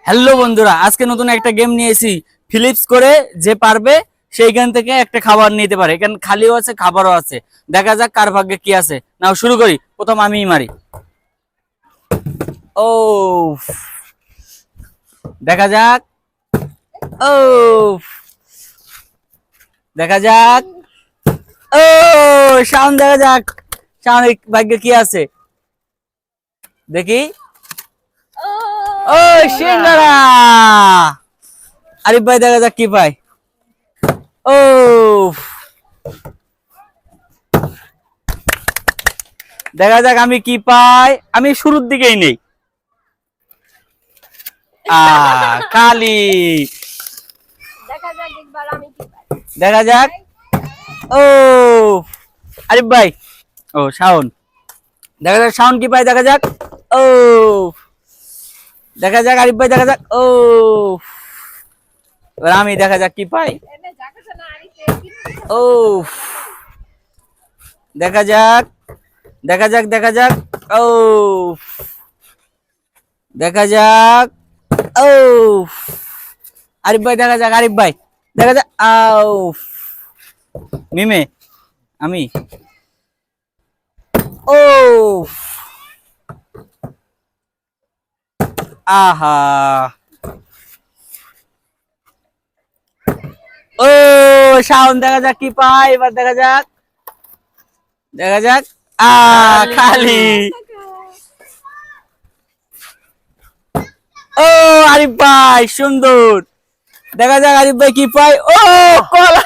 Hello বন্ধুরা, আজকে নতুন একটা গেম নিয়েছি। ফিলিপস করে যে পারবে সেইখান থেকে একটা খাবার নিতে পারে। এখানে খালিও আছে, খাবারও আছে। দেখা যাক কার ভাগ্যে কি আছে। নাও শুরু করি। প্রথম আমিই মারি। ও, দেখা যাক। ও, দেখা যাক। ও, সাউন্ড দেখা যাক। সাউন্ড ভাগ্যে কি আছে দেখি। ও, সিঙ্গারা। আরিফ ভাই দেখা যাক কি পায়। ও, দেখা যাক আমি কি পাই। আমি শুরুর দিকেই নেই। কালি। দেখা যাক। ও, আরিফ ভাই। ও, শাওন। দেখা যাক শাওন কি পায়। দেখা যাক। ও, দেখা যাক আরিফ ভাই। দেখা যাক। ও, এবার আমি দেখা যাক কি পাই। ও, দেখা যাক। দেখা যাক। দেখা যাক। ও, দেখা যাক। ও, আরিফ ভাই দেখা যাক। আরিফ ভাই দেখা যাক। আও, মিমে। আমি। ও, আহা। ও, শাওন দেখা যাক কি পায়। এবার দেখা যাক। দেখা যাক। খালি। ও, আরিফ ভাই সুন্দর। দেখা যাক আরিফ ভাই কি পায়। ও, কলা।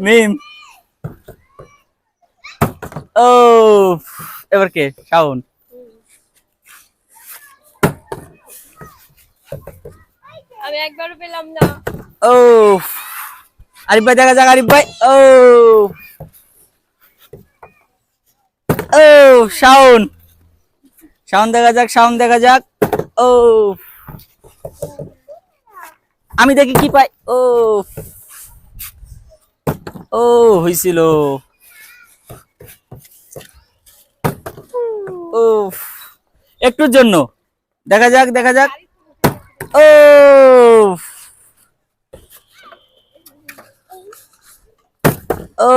মিম। ও, এবার কে? শাওন। আমি একবারও পেলাম না। ও, আরিফ ভাই দেখা যাক। আরিফ ভাই। ও, ও, শাওন। শাওন দেখা যাক। শাওন দেখা যাক। ও, আমি দেখি কি পাই। ও, ও, হইছিল। ও, একটুর জন্য। দেখা যাক। দেখা যাক। ও, ও,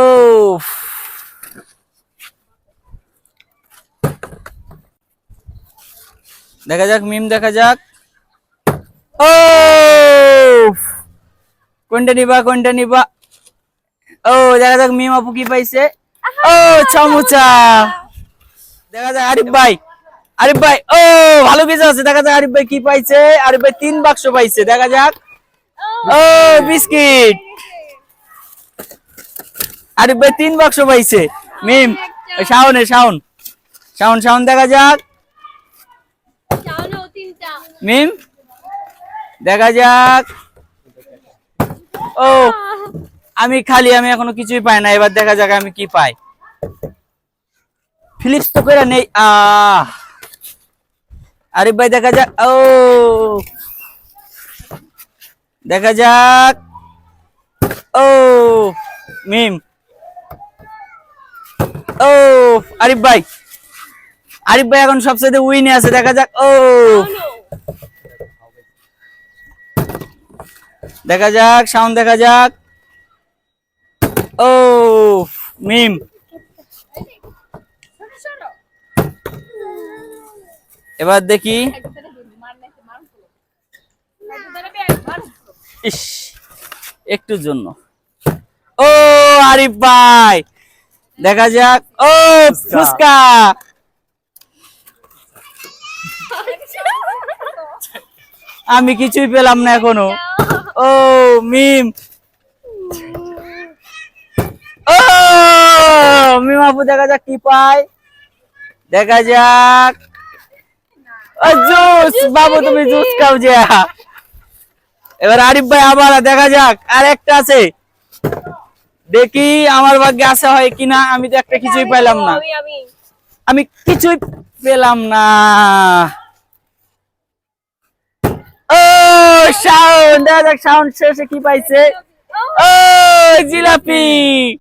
দেখা যাক। মিম দেখা যাক। ও, কোনটা নিবা? কোনটা নিবা? ও, দেখা যাক মিম আপু কি পাইছে। ও, চামচা। দেখা যাক আরিফ ভাই। আরিফ ভাই। ও, ভালো কিছু আছে। দেখা যাক আরিফ ভাই কি পাইছে। আরিফ ভাই 3 বাক্স পাইছে। দেখা যাক। ও, বিস্কিট। আরিফ ভাই 3 বাক্স পাইছে। মিম। শাওনে। শাওন। শাওন। শাওন দেখা যাক। মিম দেখা যাক। ও, আমি খালি। আমি এখনো কিছুই পাই না। এবার দেখা যাক আমি কি পাই। ফিলিপস তো করে নেই। আরিফ ভাই দেখা যাক। ও, দেখা যাক। ও, মিম। ও, আরিফ ভাই। আরিফ ভাই এখন সবচেয়ে উইনে আছে। দেখা যাক। ও, দেখা যাক। সাউন্ড দেখা যাক। ও, মিম। এবার দেখি। ইস, একটুর জন্য। ও, আরিফ ভাই দেখা যাক। ও, ফুচকা। আমি কিছুই পেলাম না এখনো। ও, মিম। ও, মিম আপু দেখা যাক কি পায়। দেখা যাক। ও, জুস। বাবু তুমি জুস খাও যে। এবার আরিফ ভাই আবার দেখা যাক। আর একটা আছে। দেখি আমার ভাগ্যে আছে হয় কিনা। আমি তো একটা কিছুই পেলাম না। আমি কিছুই পেলাম না। ও, সাউন্ড দেখা যাক। সাউন্ড শেষে কি পাইছে। ও, জিলাপি।